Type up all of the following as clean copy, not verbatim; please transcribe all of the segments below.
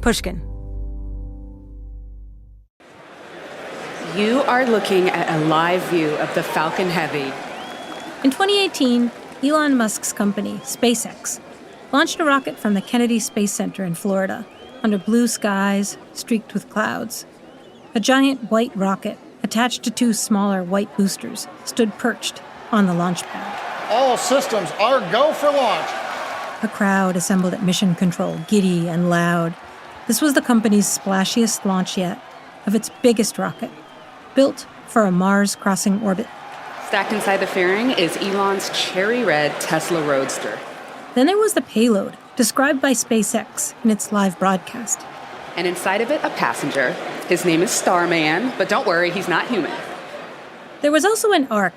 Pushkin. You are looking at a live view of the Falcon Heavy. In 2018, Elon Musk's company, SpaceX, launched a rocket from the Kennedy Space Center in Florida, under blue skies streaked with clouds. A giant white rocket, attached to two smaller white boosters, stood perched on the launch pad. All systems are go for launch. A crowd assembled at Mission Control, giddy and loud. This was the company's splashiest launch yet, of its biggest rocket, built for a Mars-crossing orbit. Stacked inside the fairing is Elon's cherry red Tesla Roadster. Then there was the payload, described by SpaceX in its live broadcast. And inside of it, a passenger. His name is Starman, but don't worry, he's not human. There was also an Ark,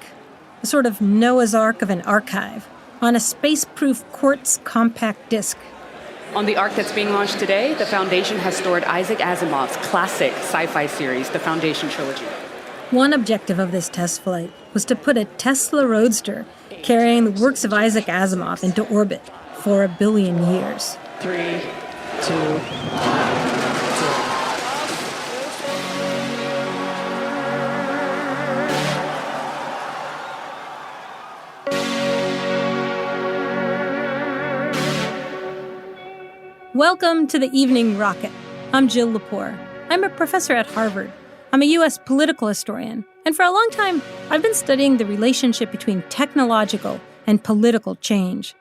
a sort of Noah's Ark of an archive, on a space-proof quartz compact disc. On the Ark that's being launched today, the Foundation has stored Isaac Asimov's classic sci-fi series, the Foundation Trilogy. One objective of this test flight was to put a Tesla Roadster carrying the works of Isaac Asimov into orbit for 1 billion years. 3, 2, 1. Welcome to the Evening Rocket. I'm Jill Lepore. I'm a professor at Harvard. I'm a U.S. political historian, and for a long time, I've been studying the relationship between technological and political change.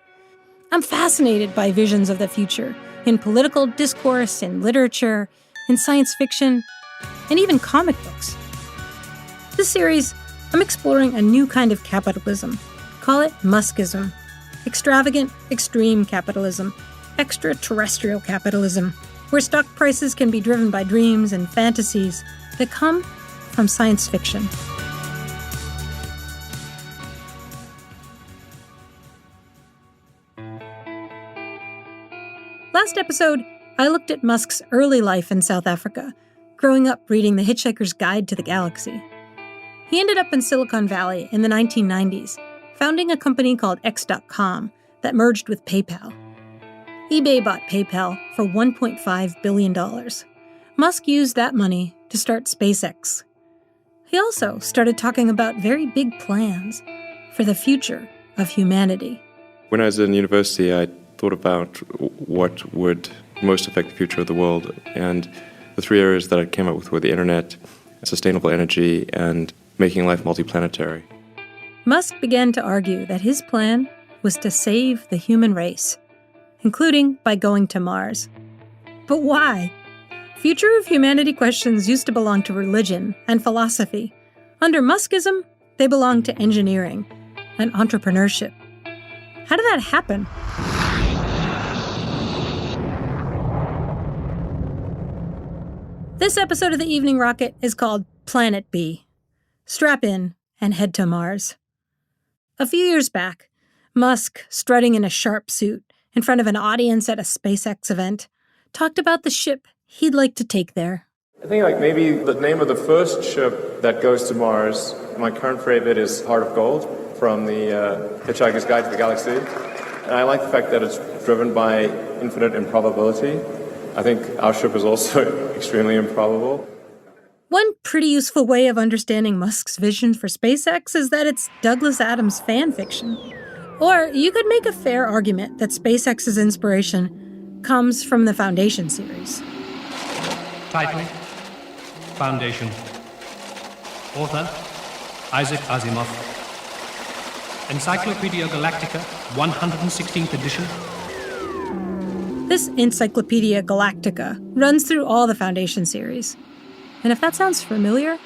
I'm fascinated by visions of the future, in political discourse, in literature, in science fiction, and even comic books. This series, I'm exploring a new kind of capitalism. Call it Muskism. Extravagant, extreme capitalism. Extraterrestrial capitalism, where stock prices can be driven by dreams and fantasies that come from science fiction. Last episode, I looked at Musk's early life in South Africa, growing up reading The Hitchhiker's Guide to the Galaxy. He ended up in Silicon Valley in the 1990s, founding a company called X.com that merged with PayPal. eBay bought PayPal for $1.5 billion. Musk used that money to start SpaceX. He also started talking about very big plans for the future of humanity. When I was in university, I thought about what would most affect the future of the world. And the three areas that I came up with were the internet, sustainable energy, and making life multiplanetary. Musk began to argue that his plan was to save the human race, including by going to Mars. But why? Future of humanity questions used to belong to religion and philosophy. Under Muskism, they belong to engineering and entrepreneurship. How did that happen? This episode of the Evening Rocket is called Planet B. Strap in and head to Mars. A few years back, Musk, strutting in a sharp suit in front of an audience at a SpaceX event, talked about the ship he'd like to take there. I think maybe the name of the first ship that goes to Mars, my current favorite is Heart of Gold from the Hitchhiker's Guide to the Galaxy. And I like the fact that it's driven by infinite improbability. I think our ship is also extremely improbable. One pretty useful way of understanding Musk's vision for SpaceX is that it's Douglas Adams fan fiction. Or you could make a fair argument that SpaceX's inspiration comes from the Foundation series. Title: Foundation. Author: Isaac Asimov. Encyclopedia Galactica, 116th edition. This Encyclopedia Galactica runs through all the Foundation series. And if that sounds familiar,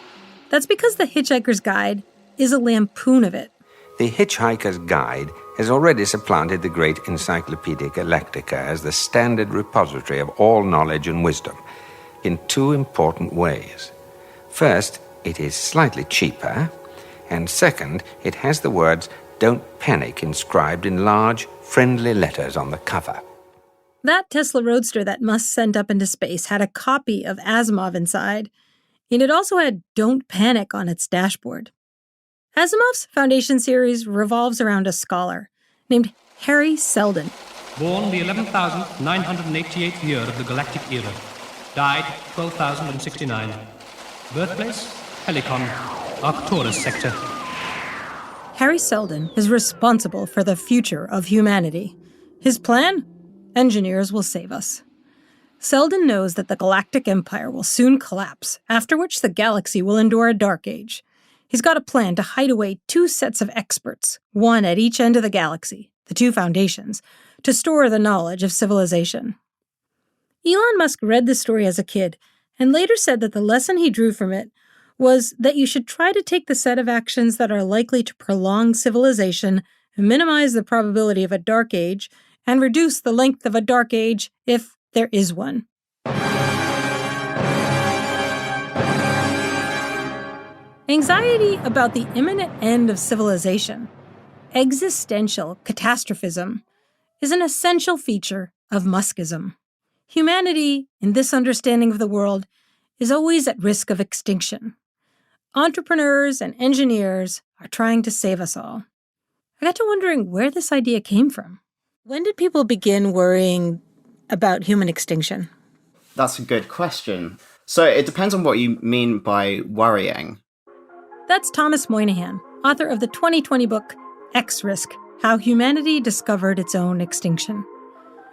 that's because The Hitchhiker's Guide is a lampoon of it. The Hitchhiker's Guide has already supplanted the great Encyclopedia Galactica as the standard repository of all knowledge and wisdom in two important ways. First, it is slightly cheaper, and second, it has the words "Don't Panic" inscribed in large, friendly letters on the cover. That Tesla Roadster that Musk sent up into space had a copy of Asimov inside, and it also had "Don't Panic" on its dashboard. Asimov's Foundation series revolves around a scholar named Harry Seldon. Born the 11,988th year of the galactic era, Died 12,069. Birthplace? Helicon, Arcturus sector. Harry Seldon is responsible for the future of humanity. His plan? Engineers will save us. Seldon knows that the Galactic Empire will soon collapse, after which the galaxy will endure a dark age. He's got a plan to hide away 2 sets of experts, one at each end of the galaxy, the 2 foundations, to store the knowledge of civilization. Elon Musk read this story as a kid, and later said that the lesson he drew from it was that you should try to take the set of actions that are likely to prolong civilization, minimize the probability of a dark age, and reduce the length of a dark age if there is one. Anxiety about the imminent end of civilization, existential catastrophism, is an essential feature of Muskism. Humanity, in this understanding of the world, is always at risk of extinction. Entrepreneurs and engineers are trying to save us all. I got to wondering where this idea came from. When did people begin worrying about human extinction? That's a good question. So it depends on what you mean by worrying. That's Thomas Moynihan, author of the 2020 book, X-Risk: How Humanity Discovered Its Own Extinction.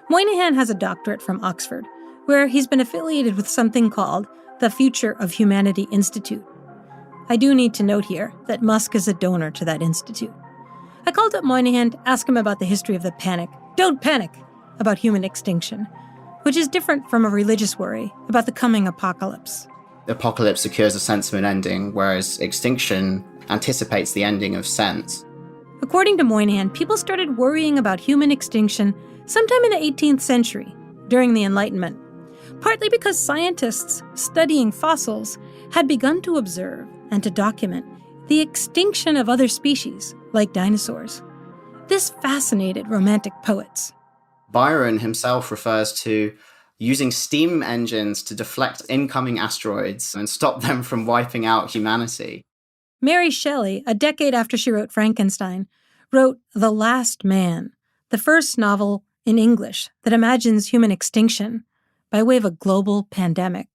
Moynihan has a doctorate from Oxford, where he's been affiliated with something called the Future of Humanity Institute. I do need to note here that Musk is a donor to that institute. I called up Moynihan to ask him about the history of the panic, don't panic, about human extinction, which is different from a religious worry about the coming apocalypse. Apocalypse secures a sense of an ending, whereas extinction anticipates the ending of sense. According to Moynihan, people started worrying about human extinction sometime in the 18th century, during the Enlightenment, partly because scientists studying fossils had begun to observe and to document the extinction of other species, like dinosaurs. This fascinated Romantic poets. Byron himself refers to using steam engines to deflect incoming asteroids and stop them from wiping out humanity. Mary Shelley, a decade after she wrote Frankenstein, wrote The Last Man, the first novel in English that imagines human extinction by way of a global pandemic.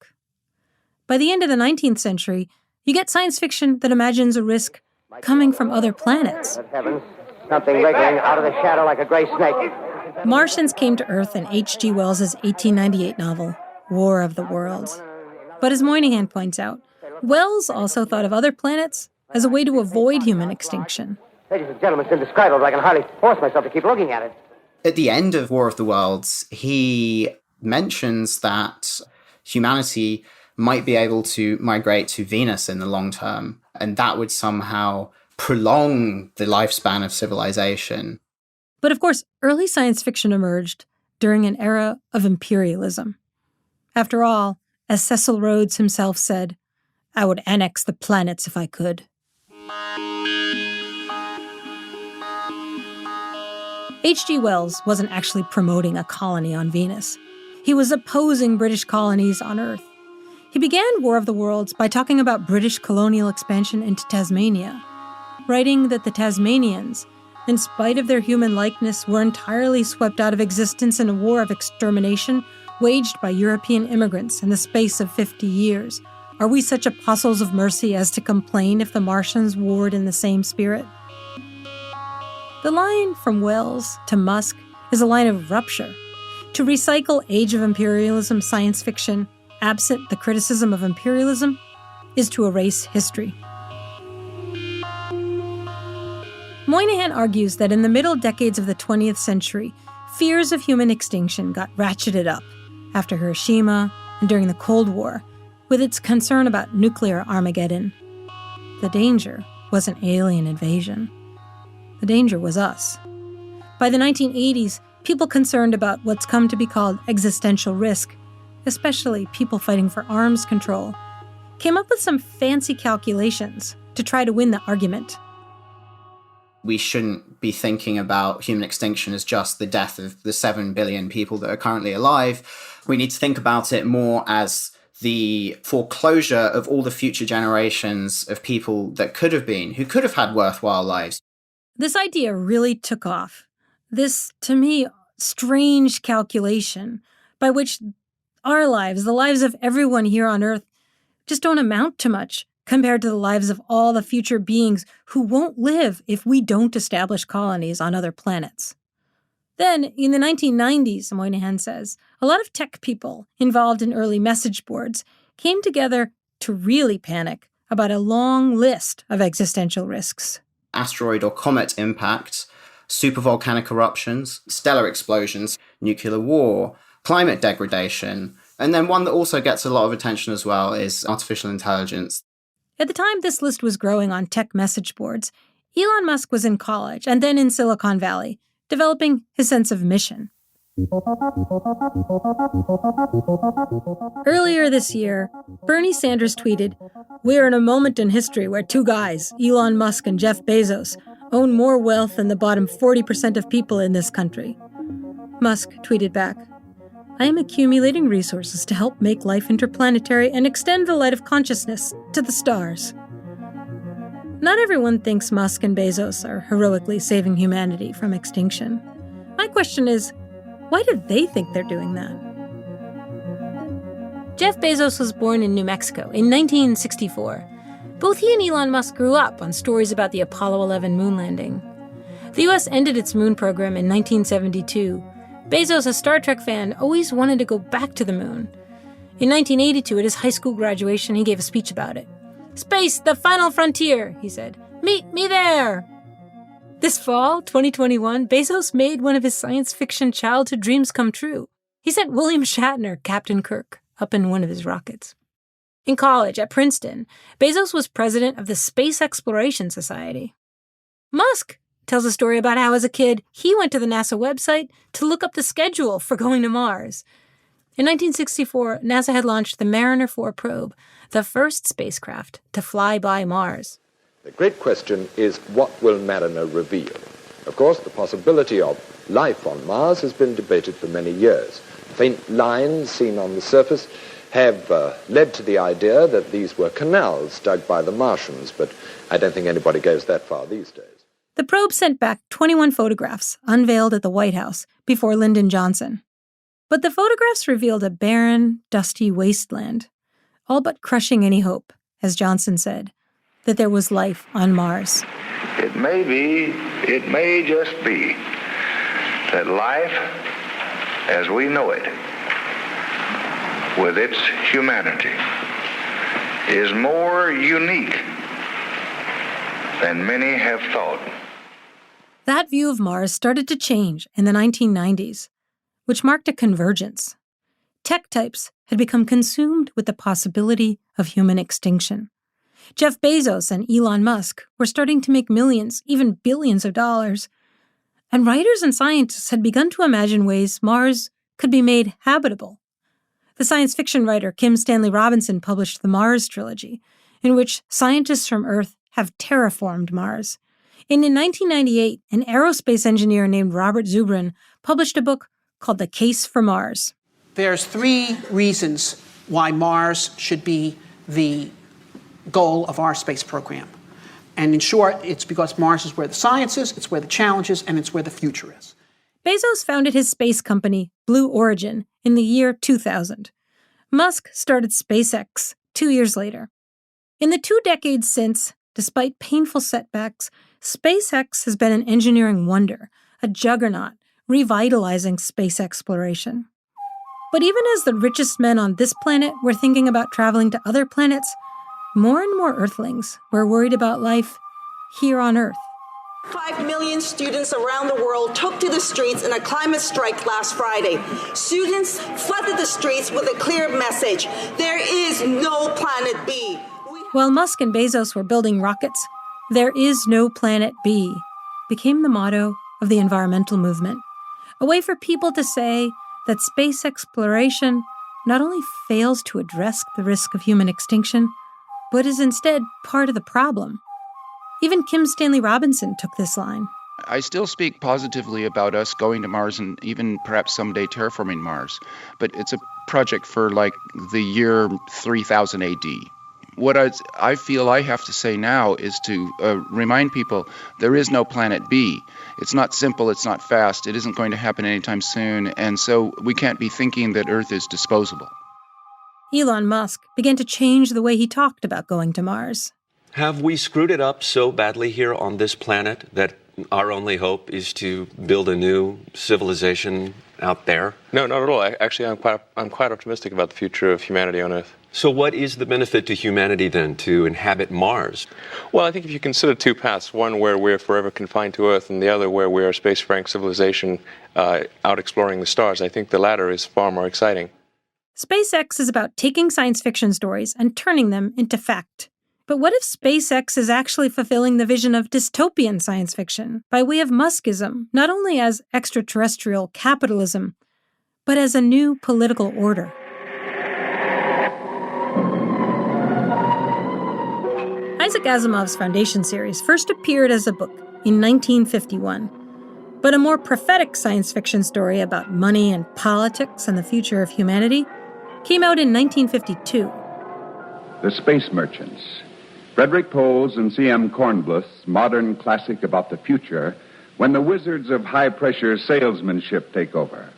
By the end of the 19th century, you get science fiction that imagines a risk coming from other planets. Heavens, something wriggling out of the shadow like a gray snake. Martians came to Earth in H.G. Wells' 1898 novel, War of the Worlds. But as Moynihan points out, Wells also thought of other planets as a way to avoid human extinction. Ladies and gentlemen, it's indescribable. I can hardly force myself to keep looking at it. At the end of War of the Worlds, he mentions that humanity might be able to migrate to Venus in the long term, and that would somehow prolong the lifespan of civilization. But of course, early science fiction emerged during an era of imperialism. After all, as Cecil Rhodes himself said, I would annex the planets if I could. H.G. Wells wasn't actually promoting a colony on Venus. He was opposing British colonies on Earth. He began War of the Worlds by talking about British colonial expansion into Tasmania, writing that the Tasmanians, in spite of their human likeness, were entirely swept out of existence in a war of extermination waged by European immigrants in the space of 50 years. Are we such apostles of mercy as to complain if the Martians warred in the same spirit? The line from Wells to Musk is a line of rupture. To recycle Age of Imperialism science fiction, absent the criticism of imperialism, is to erase history. Moynihan argues that in the middle decades of the 20th century, fears of human extinction got ratcheted up after Hiroshima and during the Cold War, with its concern about nuclear Armageddon. The danger wasn't alien invasion. The danger was us. By the 1980s, people concerned about what's come to be called existential risk, especially people fighting for arms control, came up with some fancy calculations to try to win the argument. We shouldn't be thinking about human extinction as just the death of the 7 billion people that are currently alive. We need to think about it more as the foreclosure of all the future generations of people that could have been, who could have had worthwhile lives. This idea really took off. This, to me, strange calculation by which our lives, the lives of everyone here on Earth, just don't amount to much compared to the lives of all the future beings who won't live if we don't establish colonies on other planets. Then, in the 1990s, Moynihan says, a lot of tech people involved in early message boards came together to really panic about a long list of existential risks. Asteroid or comet impacts, supervolcanic eruptions, stellar explosions, nuclear war, climate degradation, and then one that also gets a lot of attention as well is artificial intelligence. At the time this list was growing on tech message boards, Elon Musk was in college and then in Silicon Valley, developing his sense of mission. Earlier this year, Bernie Sanders tweeted, "We're in a moment in history where two guys, Elon Musk and Jeff Bezos, own more wealth than the bottom 40% of people in this country." Musk tweeted back, "I am accumulating resources to help make life interplanetary and extend the light of consciousness to the stars." Not everyone thinks Musk and Bezos are heroically saving humanity from extinction. My question is, why do they think they're doing that? Jeff Bezos was born in New Mexico in 1964. Both he and Elon Musk grew up on stories about the Apollo 11 moon landing. The U.S. ended its moon program in 1972. Bezos, a Star Trek fan, always wanted to go back to the moon. In 1982, at his high school graduation, he gave a speech about it. "Space, the final frontier," he said. "Meet me there." This fall, 2021, Bezos made one of his science fiction childhood dreams come true. He sent William Shatner, Captain Kirk, up in one of his rockets. In college, at Princeton, Bezos was president of the Space Exploration Society. Musk tells a story about how, as a kid, he went to the NASA website to look up the schedule for going to Mars. In 1964, NASA had launched the Mariner 4 probe, the first spacecraft to fly by Mars. The great question is, what will Mariner reveal? Of course, the possibility of life on Mars has been debated for many years. Faint lines seen on the surface have led to the idea that these were canals dug by the Martians, but I don't think anybody goes that far these days. The probe sent back 21 photographs unveiled at the White House before Lyndon Johnson. But the photographs revealed a barren, dusty wasteland, all but crushing any hope, as Johnson said, that there was life on Mars. It may just be that life as we know it, with its humanity, is more unique than many have thought. That view of Mars started to change in the 1990s, which marked a convergence. Tech types had become consumed with the possibility of human extinction. Jeff Bezos and Elon Musk were starting to make millions, even billions of dollars. And writers and scientists had begun to imagine ways Mars could be made habitable. The science fiction writer Kim Stanley Robinson published the Mars trilogy, in which scientists from Earth have terraformed Mars. And in 1998, an aerospace engineer named Robert Zubrin published a book called The Case for Mars. There's 3 reasons why Mars should be the goal of our space program. And in short, it's because Mars is where the science is, it's where the challenge is, and it's where the future is. Bezos founded his space company, Blue Origin, in the year 2000. Musk started SpaceX 2 years later. In the 2 decades since, despite painful setbacks, SpaceX has been an engineering wonder, a juggernaut, revitalizing space exploration. But even as the richest men on this planet were thinking about traveling to other planets, more and more Earthlings were worried about life here on Earth. 5 million students around the world took to the streets in a climate strike last Friday. Students flooded the streets with a clear message: there is no planet B. While Musk and Bezos were building rockets, "There is no planet B" became the motto of the environmental movement, a way for people to say that space exploration not only fails to address the risk of human extinction, but is instead part of the problem. Even Kim Stanley Robinson took this line. I still speak positively about us going to Mars and even perhaps someday terraforming Mars, but it's a project for like the year 3000 AD. what I feel I have to say now is to remind people there is no planet B. It's not simple, it's not fast, it isn't going to happen anytime soon, and so we can't be thinking that Earth is disposable. Elon Musk began to change the way he talked about going to Mars. Have we screwed it up so badly here on this planet that our only hope is to build a new civilization out there? No, not at all. Actually, I'm quite optimistic about the future of humanity on Earth. So what is the benefit to humanity then to inhabit Mars? Well, I think if you consider two paths, one where we're forever confined to Earth and the other where we're a space-faring civilization out exploring the stars, I think the latter is far more exciting. SpaceX is about taking science fiction stories and turning them into fact. But what if SpaceX is actually fulfilling the vision of dystopian science fiction by way of Muskism, not only as extraterrestrial capitalism, but as a new political order? Isaac Asimov's Foundation series first appeared as a book in 1951, but a more prophetic science fiction story about money and politics and the future of humanity came out in 1952. The Space Merchants, Frederick Pohl's and C.M. Kornbluth's modern classic about the future when the wizards of high-pressure salesmanship take over.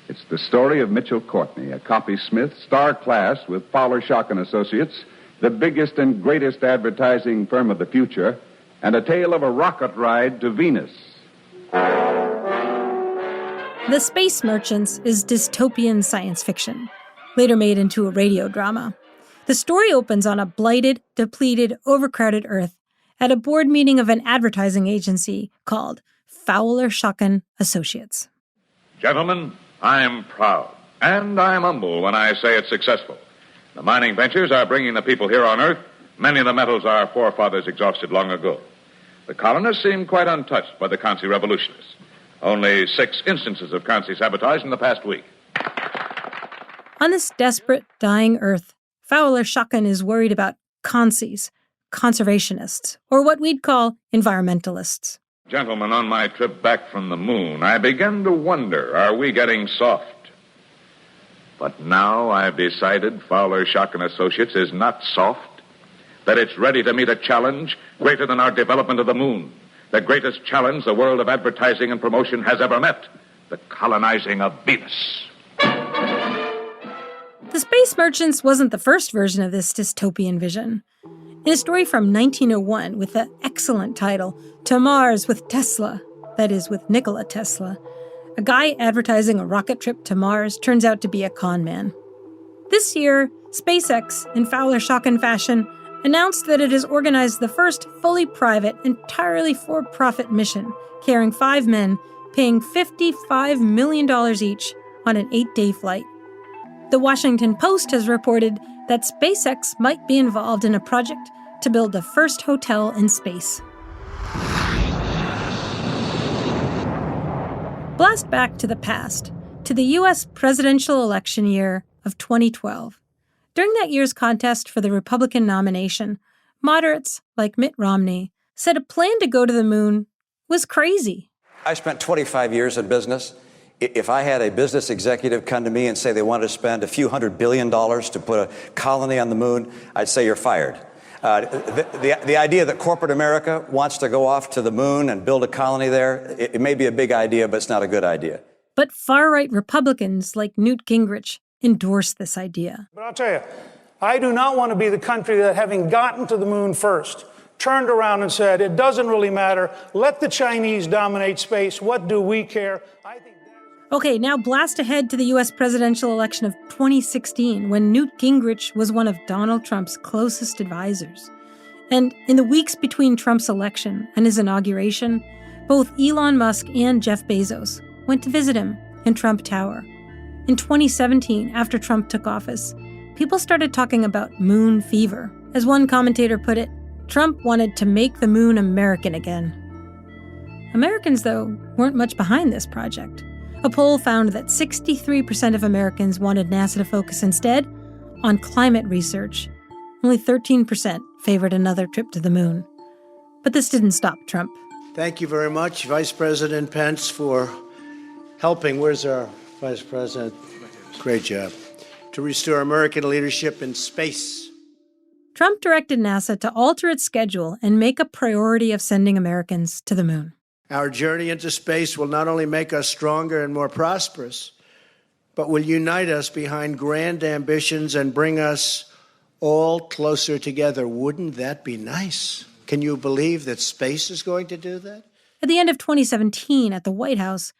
It's the story of Mitchell Courtney, a copysmith, star-class with Fowler Schock & Associates, the biggest and greatest advertising firm of the future, and a tale of a rocket ride to Venus. The Space Merchants is dystopian science fiction, later made into a radio drama. The story opens on a blighted, depleted, overcrowded Earth at a board meeting of an advertising agency called Fowler Schock & Associates. Gentlemen, I'm proud, and I'm humble when I say it's successful. The mining ventures are bringing the people here on Earth many of the metals our forefathers exhausted long ago. The colonists seem quite untouched by the Kansi revolutionists. Only 6 instances of Kansi sabotage in the past week. On this desperate, dying Earth, Fowler Schock is worried about Kansis, conservationists, or what we'd call environmentalists. Gentlemen, on my trip back from the moon, I began to wonder, are we getting soft? But now I've decided Fowler Schock & Associates is not soft, that it's ready to meet a challenge greater than our development of the moon, the greatest challenge the world of advertising and promotion has ever met, the colonizing of Venus. The Space Merchants wasn't the first version of this dystopian vision. In a story from 1901 with the excellent title, To Mars with Tesla, that is, with Nikola Tesla, a guy advertising a rocket trip to Mars turns out to be a con man. This year, SpaceX, in Fowler Schock fashion, announced that it has organized the first fully private, entirely for-profit mission, carrying 5 men, paying $55 million each on an 8-day flight. The Washington Post has reported that SpaceX might be involved in a project to build the first hotel in space. Blast back to the past, to the U.S. presidential election year of 2012. During that year's contest for the Republican nomination, moderates like Mitt Romney said a plan to go to the moon was crazy. I spent 25 years in business. If I had a business executive come to me and say they wanted to spend a few $100 billion to put a colony on the moon, I'd say you're fired. The idea that corporate America wants to go off to the moon and build a colony there, it may be a big idea, but it's not a good idea. But far-right Republicans like Newt Gingrich endorsed this idea. But I'll tell you, I do not want to be the country that, having gotten to the moon first, turned around and said, it doesn't really matter. Let the Chinese dominate space. What do we care? Okay, now blast ahead to the U.S. presidential election of 2016, when Newt Gingrich was one of Donald Trump's closest advisors. And in the weeks between Trump's election and his inauguration, both Elon Musk and Jeff Bezos went to visit him in Trump Tower. In 2017, after Trump took office, people started talking about moon fever. As one commentator put it, Trump wanted to make the moon American again. Americans, though, weren't much behind this project. A poll found that 63% of Americans wanted NASA to focus instead on climate research. Only 13% favored another trip to the moon. But this didn't stop Trump. Thank you very much, Vice President Pence, for helping. Where's our Vice President? Great job. To restore American leadership in space. Trump directed NASA to alter its schedule and make a priority of sending Americans to the moon. Our journey into space will not only make us stronger and more prosperous, but will unite us behind grand ambitions and bring us all closer together. Wouldn't that be nice? Can you believe that space is going to do that? At the end of 2017 at the White House,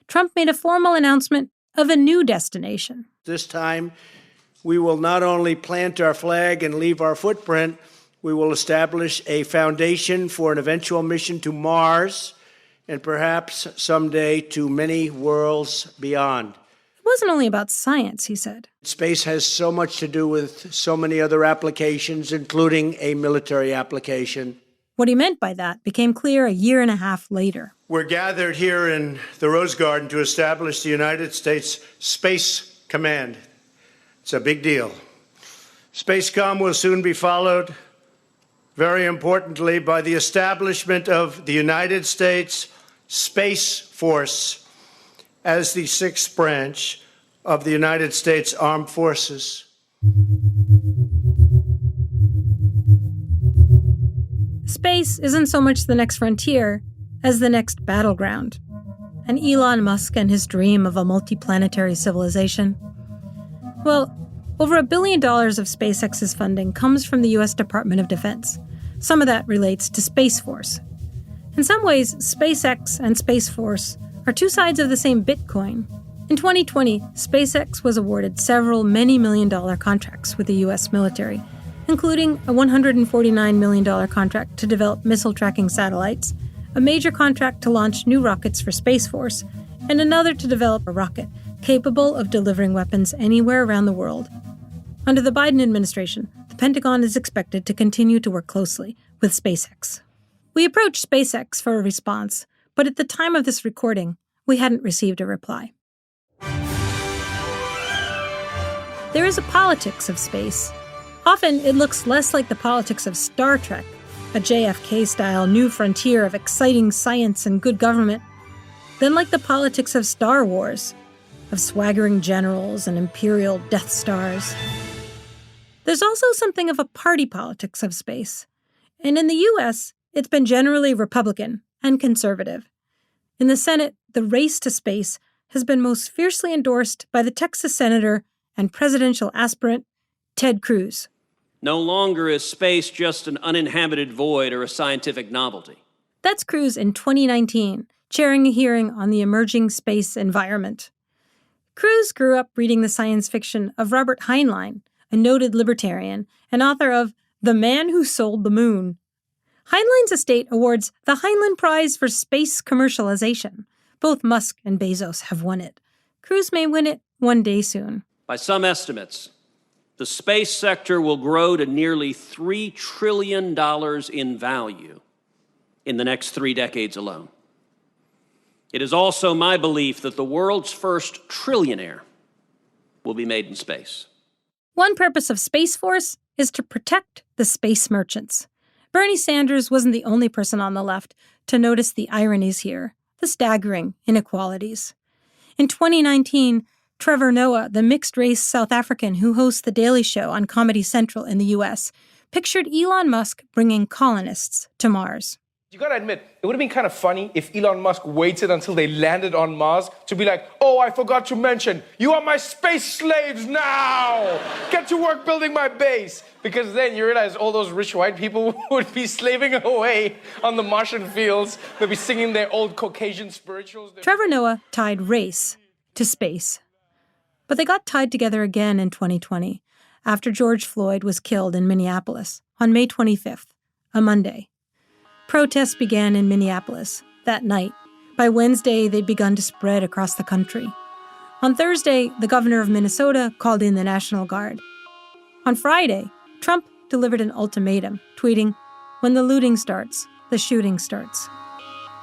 Trump made a formal announcement of a new destination. This time, we will not only plant our flag and leave our footprint, we will establish a foundation for an eventual mission to Mars and perhaps someday to many worlds beyond. It wasn't only about science, he said. Space has so much to do with so many other applications, including a military application. What he meant by that became clear a year and a half later. We're gathered here in the Rose Garden to establish the United States Space Command. It's a big deal. Spacecom will soon be followed, very importantly, by the establishment of the United States Space Force as the sixth branch of the United States Armed Forces. Space isn't so much the next frontier as the next battleground. And Elon Musk and his dream of a multiplanetary civilization? Well, over $1 billion of SpaceX's funding comes from the U.S. Department of Defense. Some of that relates to Space Force. In some ways, SpaceX and Space Force are two sides of the same Bitcoin. In 2020, SpaceX was awarded several many-million-dollar contracts with the U.S. military, including a $149 million contract to develop missile-tracking satellites, a major contract to launch new rockets for Space Force, and another to develop a rocket capable of delivering weapons anywhere around the world. Under the Biden administration, the Pentagon is expected to continue to work closely with SpaceX. We approached SpaceX for a response, but at the time of this recording, we hadn't received a reply. There is a politics of space. Often it looks less like the politics of Star Trek, a JFK-style new frontier of exciting science and good government, than like the politics of Star Wars, of swaggering generals and imperial Death Stars. There's also something of a party politics of space. And in the U.S., it's been generally Republican and conservative. In the Senate, the race to space has been most fiercely endorsed by the Texas senator and presidential aspirant, Ted Cruz. No longer is space just an uninhabited void or a scientific novelty. That's Cruz in 2019, chairing a hearing on the emerging space environment. Cruz grew up reading the science fiction of Robert Heinlein, a noted libertarian and author of The Man Who Sold the Moon. Heinlein's estate awards the Heinlein Prize for Space Commercialization. Both Musk and Bezos have won it. Cruz may win it one day soon. By some estimates, the space sector will grow to nearly $3 trillion in value in the next 3 decades alone. It is also my belief that the world's first trillionaire will be made in space. One purpose of Space Force is to protect the space merchants. Bernie Sanders wasn't the only person on the left to notice the ironies here, the staggering inequalities. In 2019, Trevor Noah, the mixed-race South African who hosts The Daily Show on Comedy Central in the U.S., pictured Elon Musk bringing colonists to Mars. You gotta admit, it would have been kind of funny if Elon Musk waited until they landed on Mars to be like, oh, I forgot to mention, you are my space slaves now! Get to work building my base! Because then you realize all those rich white people would be slaving away on the Martian fields. They'd be singing their old Caucasian spirituals. Trevor Noah tied race to space. But they got tied together again in 2020, after George Floyd was killed in Minneapolis on May 25th, a Monday. Protests began in Minneapolis that night. By Wednesday, they'd begun to spread across the country. On Thursday, the governor of Minnesota called in the National Guard. On Friday, Trump delivered an ultimatum, tweeting, "When the looting starts, the shooting starts."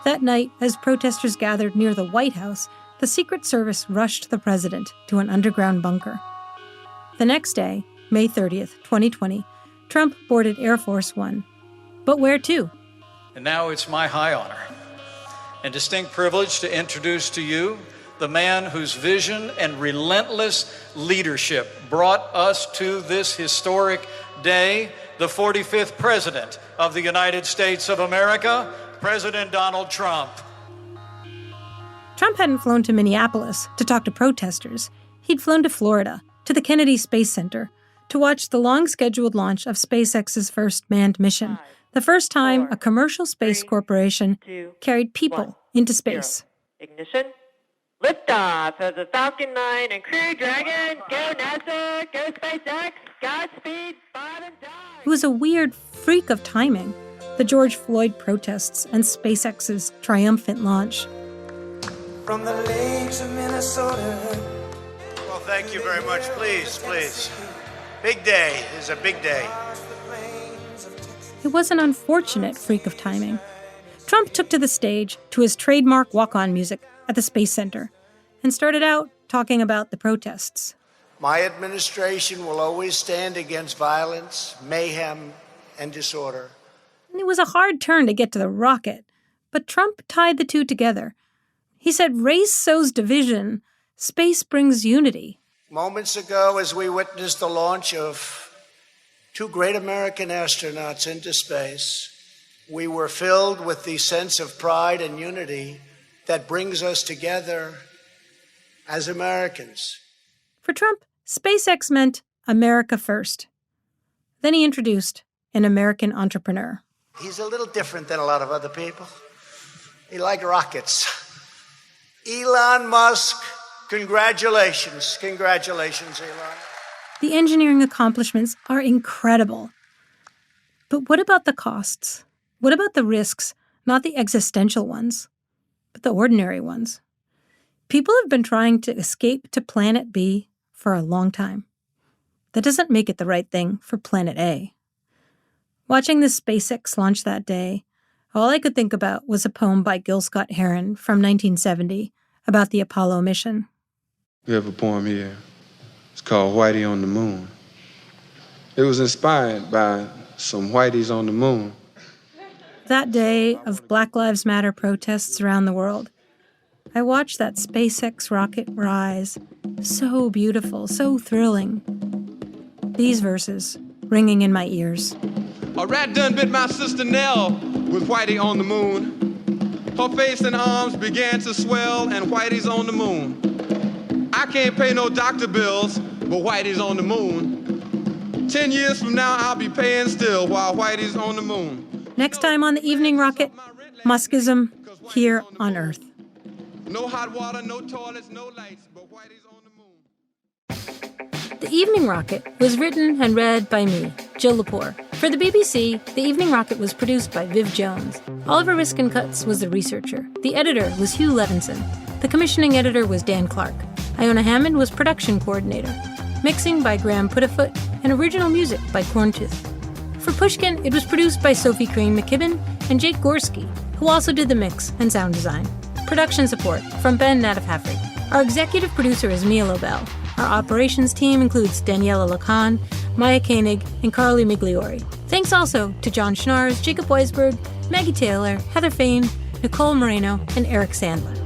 That night, as protesters gathered near the White House, the Secret Service rushed the president to an underground bunker. The next day, May 30th, 2020, Trump boarded Air Force One. But where to? And now it's my high honor and distinct privilege to introduce to you the the man whose vision and relentless leadership brought us to this historic day, the 45th President of the United States of America, President Donald Trump. Trump hadn't flown to Minneapolis to talk to protesters. He'd flown to Florida, to the Kennedy Space Center, to watch the long-scheduled launch of SpaceX's first manned mission, the first time a commercial space corporation carried people into space. Ignition. Liftoff of the Falcon 9 and Crew Dragon. Go NASA, go SpaceX, Godspeed, Bob and Doug. It was a weird freak of timing, the George Floyd protests and SpaceX's triumphant launch. From the lakes of Minnesota. Well, thank you very much. Please, please. Big day. It's a big day. It was an unfortunate freak of timing. Trump took to the stage to his trademark walk-on music at the Space Center and started out talking about the protests. My administration will always stand against violence, mayhem, and disorder. And it was a hard turn to get to the rocket, but Trump tied the two together. He said race sows division, space brings unity. Moments ago, as we witnessed the launch of two great American astronauts into space, we were filled with the sense of pride and unity that brings us together as Americans. For Trump, SpaceX meant America first. Then he introduced an American entrepreneur. He's a little different than a lot of other people. He liked rockets. Elon Musk, congratulations. Congratulations, Elon. The engineering accomplishments are incredible. But what about the costs? What about the risks, not the existential ones, but the ordinary ones? People have been trying to escape to Planet B for a long time. That doesn't make it the right thing for Planet A. Watching the SpaceX launch that day, all I could think about was a poem by Gil Scott-Heron from 1970 about the Apollo mission. We have a poem here. It's called Whitey on the Moon. It was inspired by some whiteys on the moon. That day of Black Lives Matter protests around the world, I watched that SpaceX rocket rise. So beautiful, so thrilling. These verses ringing in my ears. A rat done bit my sister Nell with Whitey on the moon. Her face and arms began to swell, and Whitey's on the moon. I can't pay no doctor bills, but Whitey's on the moon. 10 years from now, I'll be paying still while Whitey's on the moon. Next time on the Evening Rocket, Muskism here on Earth. No hot water, no toilets, no lights, but Whitey's on the moon. The Evening Rocket was written and read by me, Jill Lepore. For the BBC, The Evening Rocket was produced by Viv Jones. Oliver Riskin-Cutts was the researcher. The editor was Hugh Levinson. The commissioning editor was Dan Clark. Iona Hammond was production coordinator. Mixing by Graham Putafoot, and original music by Corntooth. For Pushkin, it was produced by Sophie Crane McKibben and Jake Gorski, who also did the mix and sound design. Production support from Ben Nadif-Hafri. Our executive producer is Mia Lobel. Our operations team includes Daniela Lacan, Maya Koenig, and Carly Migliori. Thanks also to John Schnars, Jacob Weisberg, Maggie Taylor, Heather Fain, Nicole Moreno, and Eric Sandler.